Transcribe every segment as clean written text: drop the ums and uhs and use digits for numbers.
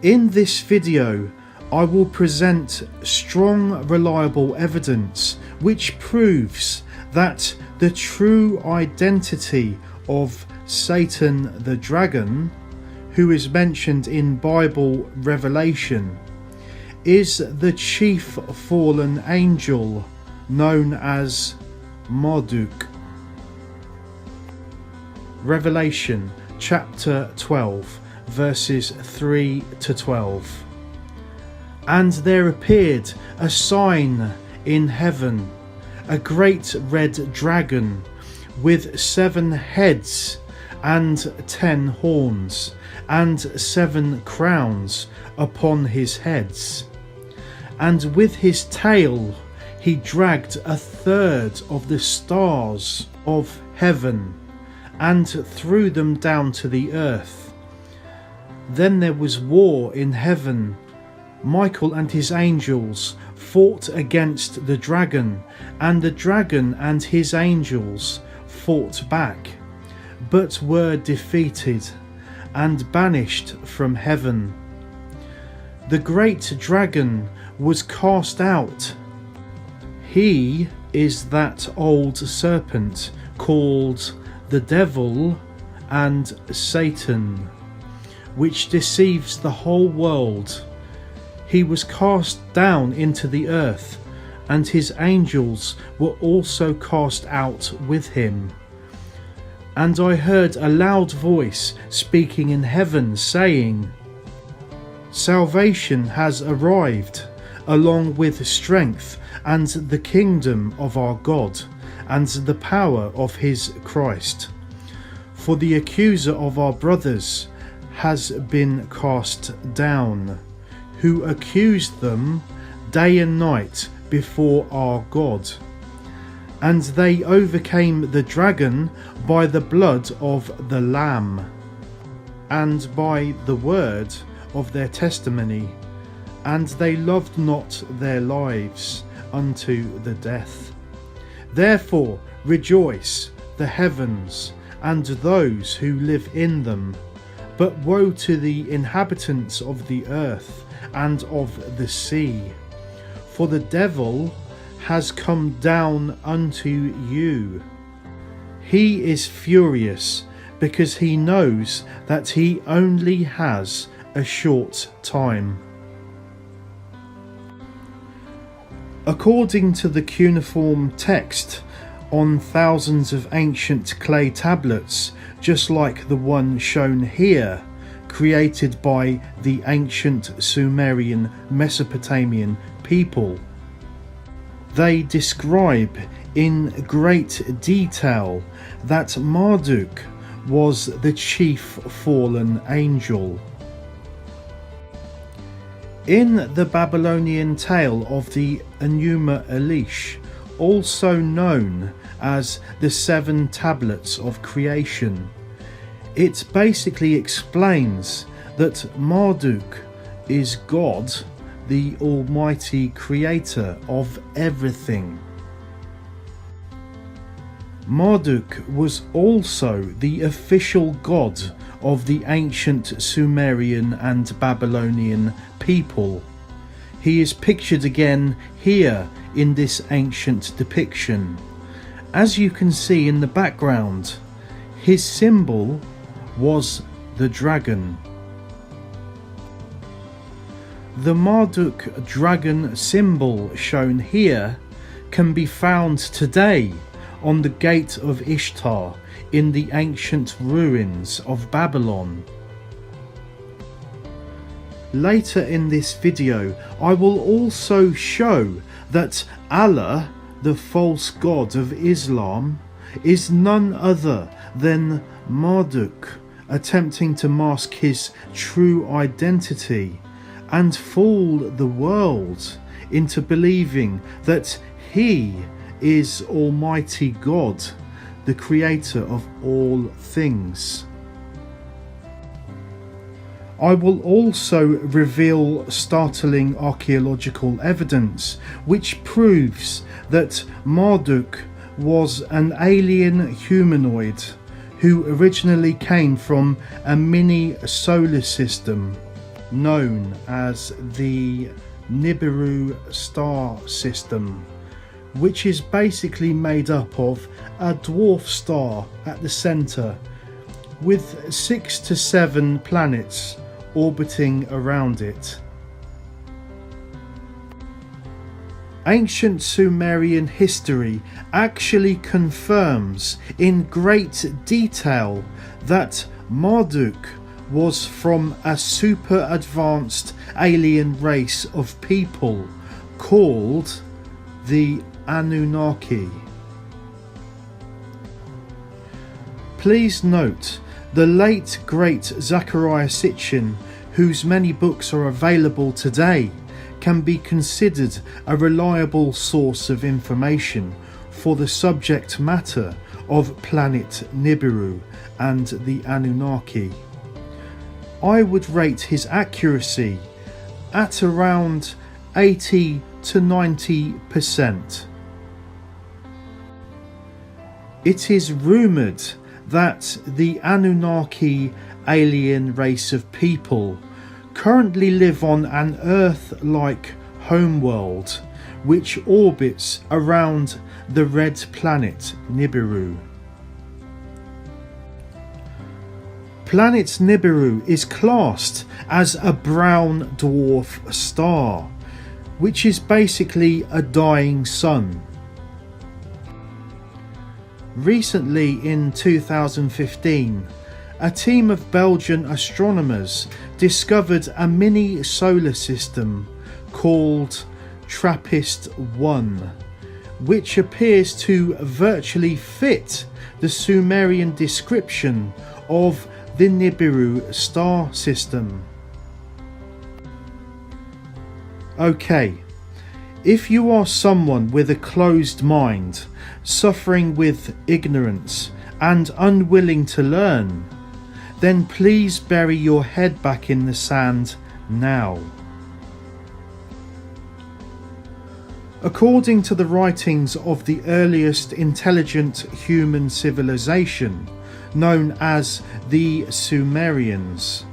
In this video, I will present strong, reliable evidence which proves that the true identity of Satan the dragon, who is mentioned in Bible Revelation, is the chief fallen angel known as Marduk. Revelation chapter 12 verses 3 to 12. And there appeared a sign in heaven, a great red dragon with 7 heads and 10 horns and 7 crowns upon his heads. And with his tail he dragged 1/3 of the stars of heaven and threw them down to the earth. Then there was war in heaven. Michael and his angels fought against the dragon, and the dragon and his angels fought back, but were defeated and banished from heaven. The great dragon was cast out. He is that old serpent called the devil and Satan, which deceives the whole world. He was cast down into the earth, and his angels were also cast out with him. And I heard a loud voice speaking in heaven, saying, Salvation has arrived, along with strength and the kingdom of our God, and the power of his Christ. For the accuser of our brothers has been cast down, who accused them day and night before our God. And they overcame the dragon by the blood of the Lamb, and by the word of their testimony, and they loved not their lives unto the death. Therefore rejoice the heavens and those who live in them. But woe to the inhabitants of the earth and of the sea, for the devil has come down unto you. He is furious because he knows that he only has a short time. According to the cuneiform text on thousands of ancient clay tablets, just like the one shown here, created by the ancient Sumerian Mesopotamian people, they describe in great detail that Marduk was the chief fallen angel. In the Babylonian tale of the Enuma Elish, also known as the 7 tablets of creation, it basically explains that Marduk is God, the almighty creator of everything. Marduk was also the official god of the ancient Sumerian and Babylonian people. He is pictured again here in this ancient depiction. As you can see in the background, his symbol was the dragon. The Marduk dragon symbol shown here can be found today on the Gate of Ishtar in the ancient ruins of Babylon. Later in this video, I will also show that Allah, the false god of Islam, is none other than Marduk, attempting to mask his true identity and fool the world into believing that he is Almighty God, the creator of all things. I will also reveal startling archaeological evidence which proves that Marduk was an alien humanoid who originally came from a mini solar system. known as the Nibiru star system, which is basically made up of a dwarf star at the centre with 6 to 7 planets orbiting around it. Ancient Sumerian history actually confirms in great detail that Marduk was from a super advanced alien race of people called the Anunnaki. Please note, the late great Zecharia Sitchin, whose many books are available today, can be considered a reliable source of information for the subject matter of planet Nibiru and the Anunnaki. I would rate his accuracy at around 80 to 90%. It is rumoured that the Anunnaki alien race of people currently live on an Earth-like homeworld which orbits around the red planet Nibiru. Planet Nibiru is classed as a brown dwarf star, which is basically a dying sun. Recently in 2015, a team of Belgian astronomers discovered a mini solar system called TRAPPIST-1, which appears to virtually fit the Sumerian description of the Nibiru star system. Okay, if you are someone with a closed mind, suffering with ignorance and unwilling to learn, then please bury your head back in the sand now. According to the writings of the earliest intelligent human civilization, known as the Sumerians,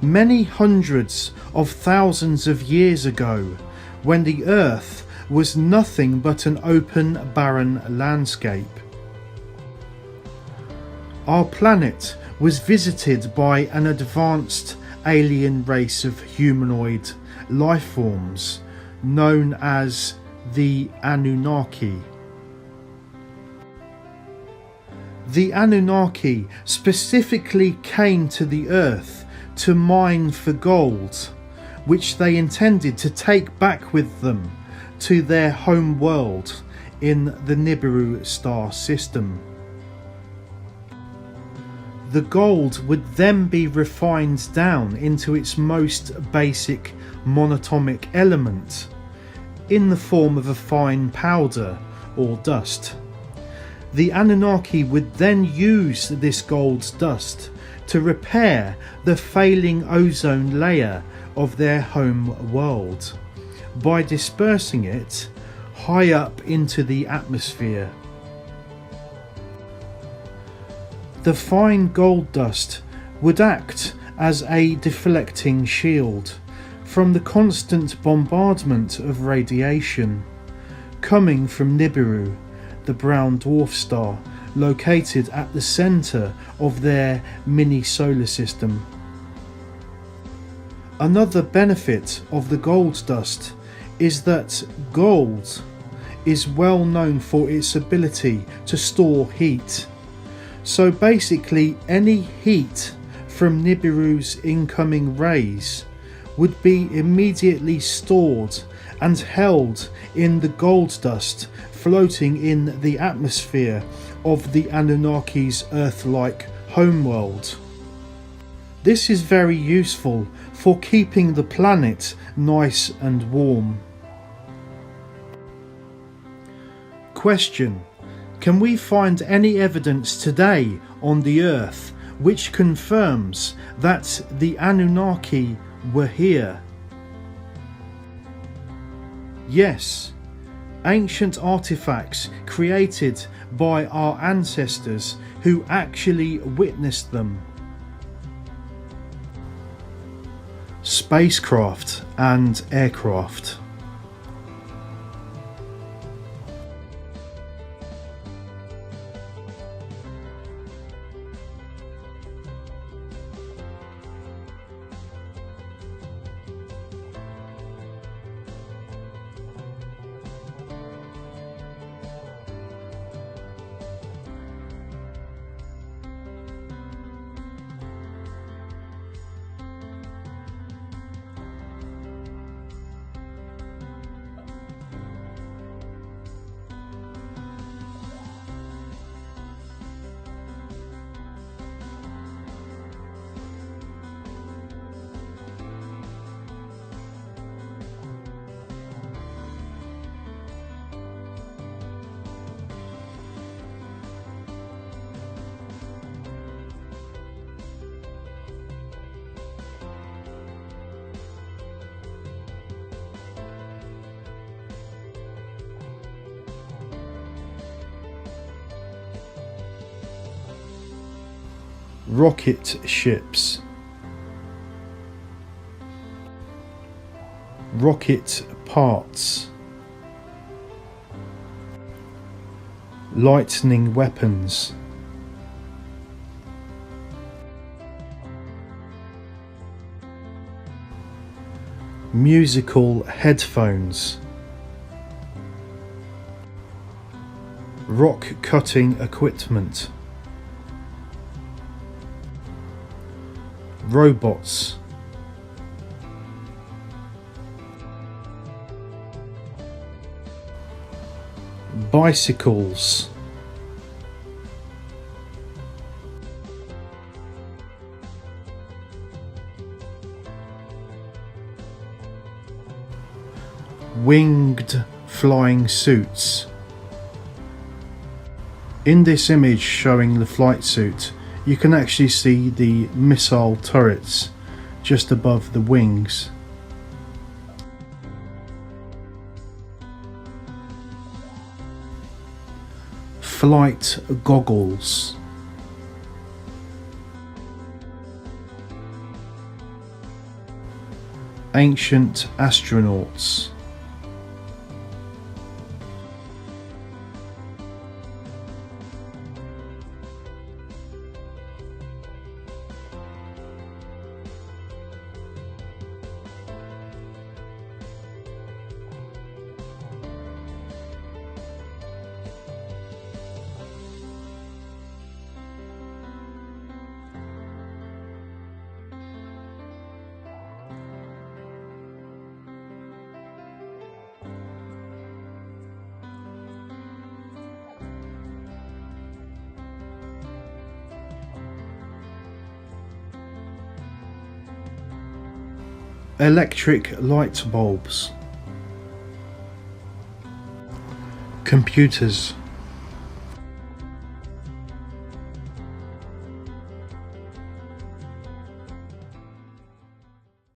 many hundreds of thousands of years ago, when the earth was nothing but an open, barren landscape, our planet was visited by an advanced alien race of humanoid life forms known as the Anunnaki. The Anunnaki specifically came to the Earth to mine for gold, which they intended to take back with them to their home world in the Nibiru star system. The gold would then be refined down into its most basic monatomic element in the form of a fine powder or dust. The Anunnaki would then use this gold dust to repair the failing ozone layer of their home world by dispersing it high up into the atmosphere. The fine gold dust would act as a deflecting shield from the constant bombardment of radiation coming from Nibiru, the brown dwarf star located at the centre of their mini solar system. Another benefit of the gold dust is that gold is well known for its ability to store heat. So basically any heat from Nibiru's incoming rays would be immediately stored and held in the gold dust floating in the atmosphere of the Anunnaki's Earth-like homeworld. This is very useful for keeping the planet nice and warm. Question: can we find any evidence today on the Earth which confirms that the Anunnaki were here? Yes, ancient artifacts created by our ancestors who actually witnessed them. spacecraft and aircraft. Rocket ships. Rocket parts. Lightning weapons. Musical headphones. Rock cutting equipment. Robots. Bicycles. Winged flying suits. In this image showing the flight suit, you can actually see the missile turrets just above the wings. Flight goggles. Ancient astronauts. Electric light bulbs. Computers.